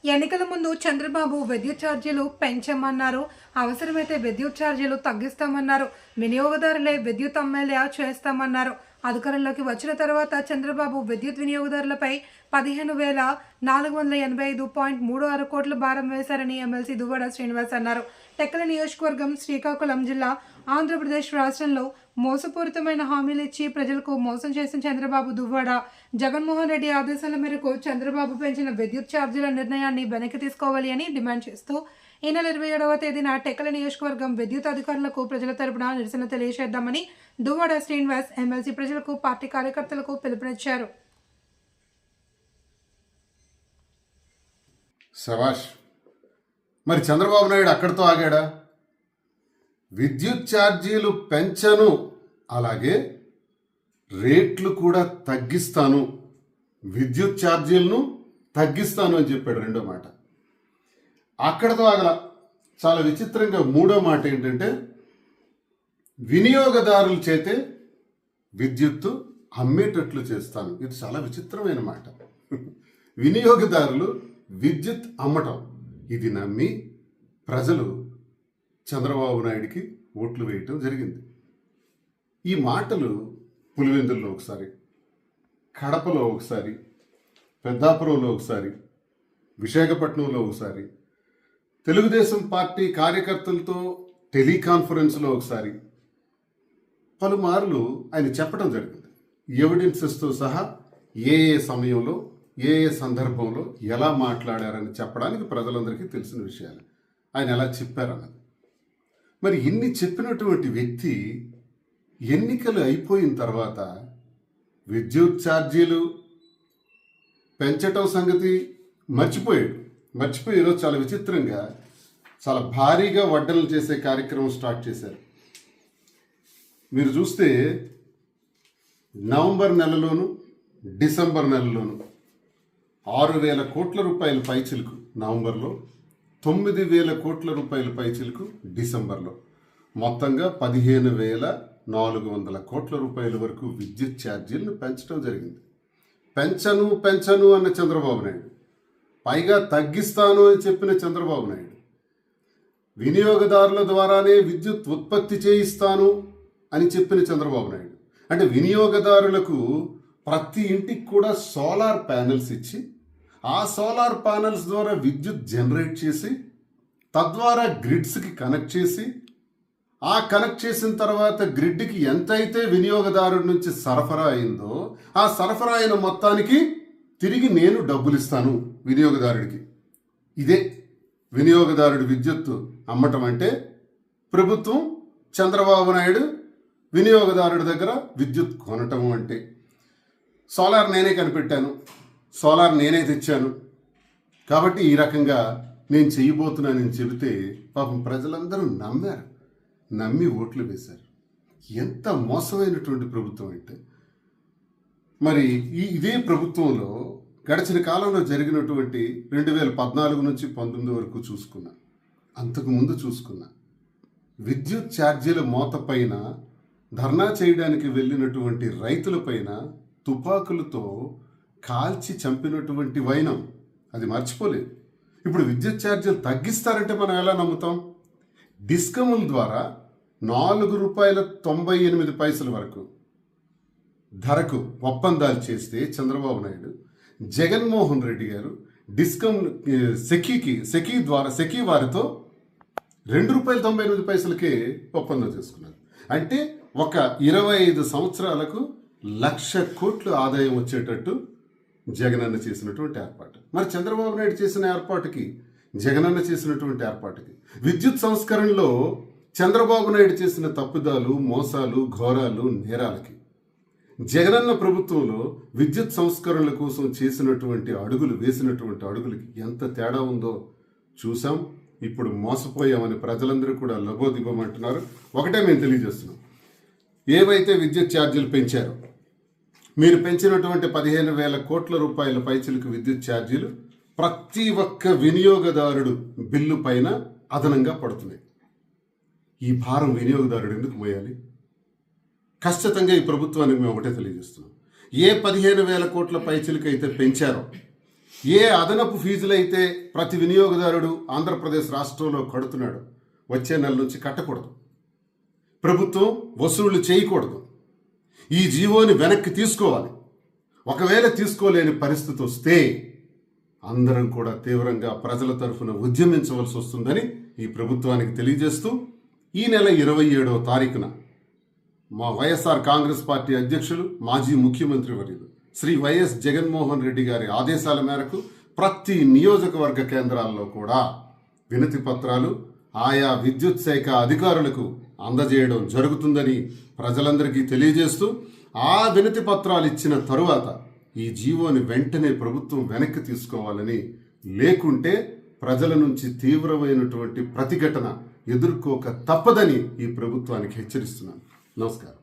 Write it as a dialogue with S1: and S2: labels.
S1: ఎన్నికల ముందు చంద్రబాబు విద్యుత్ ఛార్జీలు పెంచమన్నారు. అవసరమైతే విద్యుత్ ఛార్జీలు తగ్గిస్తామన్నారు. వినియోగదారులే విద్యుత్ ఎమ్మెల్యే చేస్తామన్నారు. అధికారంలోకి వచ్చిన తర్వాత చంద్రబాబు విద్యుత్ వినియోగదారులపై 15,485.36 కోట్ల భారం వేశారని ఎమ్మెల్సీ దువ్వాడ శ్రీనివాస్ అన్నారు. టెక్కలి నియోజకవర్గం శ్రీకాకుళం జిల్లా ఆంధ్రప్రదేశ్ రాష్ట్రంలో మోసపూరితమైన హామీలు ఇచ్చి ప్రజలకు మోసం చేసిన చంద్రబాబు దువ్వాడ జగన్మోహన్ రెడ్డి ఆదేశాల మేరకు చంద్రబాబు పెంచిన విద్యుత్ ఛార్జీల నిర్ణయాన్ని వెనక్కి తీసుకోవాలి అని డిమాండ్ చేస్తూ ఈ నెల 27వ తేదీన టెక్కలి నియోజకవర్గం విద్యుత్ అధికారులకు ప్రజల తరపున నిరసన తెలియజేద్దామని దువ్వాడ శ్రీనివాస్ ఎమ్మెల్సీ ప్రజలకు పార్టీ కార్యకర్తలకు పిలుపునిచ్చారు.
S2: శభాష్. మరి చంద్రబాబు నాయుడు అక్కడితో ఆగాడా? విద్యుత్ ఛార్జీలు పెంచను, అలాగే రేట్లు కూడా తగ్గిస్తాను, విద్యుత్ ఛార్జీలను తగ్గిస్తాను అని చెప్పాడు. రెండో మాట అక్కడతో ఆగల. చాలా విచిత్రంగా మూడో మాట ఏంటంటే వినియోగదారుల చేతే విద్యుత్తు అమ్మేటట్లు చేస్తాను. ఇది చాలా విచిత్రమైన మాట. వినియోగదారులు విద్యుత్ అమ్మటం, ఇది నమ్మి ప్రజలు చంద్రబాబు నాయుడికి ఓట్లు వేయటం జరిగింది. ఈ మాటలు పులివెందుల్లో ఒకసారి, కడపలో ఒకసారి, పెద్దాపురంలో ఒకసారి, విశాఖపట్నంలో ఒకసారి, తెలుగుదేశం పార్టీ కార్యకర్తలతో టెలికాన్ఫరెన్స్లో ఒకసారి, పలుమార్లు ఆయన చెప్పడం జరిగింది. ఎవిడెన్సెస్తో సహా ఏ ఏ సమయంలో ఏ ఏ సందర్భంలో ఎలా మాట్లాడారని చెప్పడానికి ప్రజలందరికీ తెలిసిన విషయాలు. ఆయన ఎలా చెప్పారన్నది. మరి ఇన్ని చెప్పినటువంటి వ్యక్తి ఎన్నికలు అయిపోయిన తర్వాత విద్యుత్ ఛార్జీలు పెంచటం సంగతి మర్చిపోయి ఈరోజు చాలా విచిత్రంగా చాలా భారీగా వడ్డనలు చేసే కార్యక్రమం స్టార్ట్ చేశారు. మీరు చూస్తే నవంబర్ నెలలోను డిసెంబర్ నెలలోను 6,000 కోట్ల రూపాయల పైచిలుకు నవంబర్లో, 9,000 కోట్ల రూపాయల పైచిలుకు డిసెంబర్లో, మొత్తంగా 15,400 కోట్ల రూపాయల వరకు విద్యుత్ ఛార్జీలను పెంచడం జరిగింది. పెంచను అన్న చంద్రబాబు నాయుడు, పైగా తగ్గిస్తాను అని చెప్పిన చంద్రబాబు నాయుడు, వినియోగదారుల ద్వారానే విద్యుత్ ఉత్పత్తి చేయిస్తాను అని చెప్పిన చంద్రబాబు నాయుడు, అంటే వినియోగదారులకు ప్రతి ఇంటికి కూడా సోలార్ ప్యానెల్స్ ఇచ్చి ఆ సోలార్ ప్యానెల్స్ ద్వారా విద్యుత్ జనరేట్ చేసి తద్వారా గ్రిడ్స్కి కనెక్ట్ చేసి ఆ కనెక్ట్ చేసిన తర్వాత గ్రిడ్కి ఎంతైతే వినియోగదారుడి నుంచి సరఫరా అయిందో ఆ సరఫరా అయిన మొత్తానికి తిరిగి నేను డబ్బులు ఇస్తాను వినియోగదారుడికి. ఇదే వినియోగదారుడి విద్యుత్తు అమ్మటం అంటే. ప్రభుత్వం చంద్రబాబు నాయుడు వినియోగదారుడి దగ్గర విద్యుత్ కొనటం అంటే. సోలార్ నేనే కనిపెట్టాను, సోలార్ నేనే తెచ్చాను, కాబట్టి ఈ రకంగా నేను చేయబోతున్నానని చెబితే పాపం ప్రజలందరూ నమ్మి ఓట్లు వేశారు. ఎంత మోసమైనటువంటి ప్రభుత్వం అంటే. మరి ఇదే ప్రభుత్వంలో గడిచిన కాలంలో జరిగినటువంటి 2014 నుంచి 19 వరకు చూసుకున్నా, అంతకుముందు చూసుకున్నా, విద్యుత్ ఛార్జీల మోత పైన ధర్నా చేయడానికి వెళ్ళినటువంటి రైతులపైన తుపాకులతో కాల్చి చంపినటువంటి వైనం అది మర్చిపోలేదు. ఇప్పుడు విద్యుత్ ఛార్జీలు తగ్గిస్తారంటే మనం ఎలా నమ్ముతాం? డిస్కముల ద్వారా ₹4.98 వరకు ధరకు ఒప్పందాలు చేస్తే చంద్రబాబు నాయుడు, జగన్మోహన్ రెడ్డి గారు డిస్కమ్ సెకీ వారితో ₹2.98కే ఒప్పందం చేసుకున్నారు. అంటే ఒక 25 సంవత్సరాలకు 1,00,000 కోట్లు ఆదాయం వచ్చేటట్టు జగనన్న చేసినటువంటి ఏర్పాటు. మరి చంద్రబాబు నాయుడు చేసిన ఏర్పాటుకి, జగనన్న చేసినటువంటి ఏర్పాటుకి, విద్యుత్ సంస్కరణలో చంద్రబాబు నాయుడు చేసిన తప్పుదాలు, మోసాలు, ఘోరాలు, నేరాలకి, జగనన్న ప్రభుత్వంలో విద్యుత్ సంస్కరణల కోసం చేసినటువంటి అడుగులు, వేసినటువంటి అడుగులకి ఎంత తేడా ఉందో చూసాం. ఇప్పుడు మోసపోయామని ప్రజలందరూ కూడా లబోదిబోమంటున్నారు. ఒకటే మేము తెలియజేస్తున్నాం, ఏవైతే విద్యుత్ ఛార్జీలు పెంచారో, మీరు పెంచినటువంటి 15,000 కోట్ల రూపాయల పైచిలకు విద్యుత్ ఛార్జీలు ప్రతి ఒక్క వినియోగదారుడు బిల్లు పైన అదనంగా పడుతున్నాయి. ఈ భారం వినియోగదారుడు ఎందుకు మోయాలి? ఖచ్చితంగా ఈ ప్రభుత్వానికి మేము ఒకటే తెలియజేస్తున్నాం, ఏ 15,000 కోట్ల పైచిలకు అయితే పెంచారో ఏ అదనపు ఫీజులైతే ప్రతి వినియోగదారుడు ఆంధ్రప్రదేశ్ రాష్ట్రంలో కడుతున్నాడు వచ్చే నెల నుంచి కట్టకూడదు. ప్రభుత్వం వసూళ్లు చేయకూడదు. ఈ జీవోని వెనక్కి తీసుకోవాలి. ఒకవేళ తీసుకోలేని పరిస్థితి వస్తే అందరం కూడా తీవ్రంగా ప్రజల తరఫున ఉద్యమించవలసి వస్తుందని ఈ ప్రభుత్వానికి తెలియజేస్తూ ఈ నెల 27వ తారీఖున మా వైఎస్ఆర్ కాంగ్రెస్ పార్టీ అధ్యక్షులు మాజీ ముఖ్యమంత్రి వర్యులు శ్రీ వైఎస్ జగన్మోహన్ రెడ్డి గారి ఆదేశాల మేరకు ప్రతి నియోజకవర్గ కేంద్రాల్లో కూడా వినతి పత్రాలు ఆయా విద్యుత్ శాఖ అధికారులకు అందజేయడం జరుగుతుందని ప్రజలందరికీ తెలియజేస్తూ ఆ వినతి పత్రాలు ఇచ్చిన తరువాత ఈ జీవోని వెంటనే ప్రభుత్వం వెనక్కి తీసుకోవాలని, లేకుంటే ప్రజల నుంచి తీవ్రమైనటువంటి ప్రతిఘటన ఎదుర్కోక తప్పదని ఈ ప్రభుత్వానికి హెచ్చరిస్తున్నాను. నమస్కారం.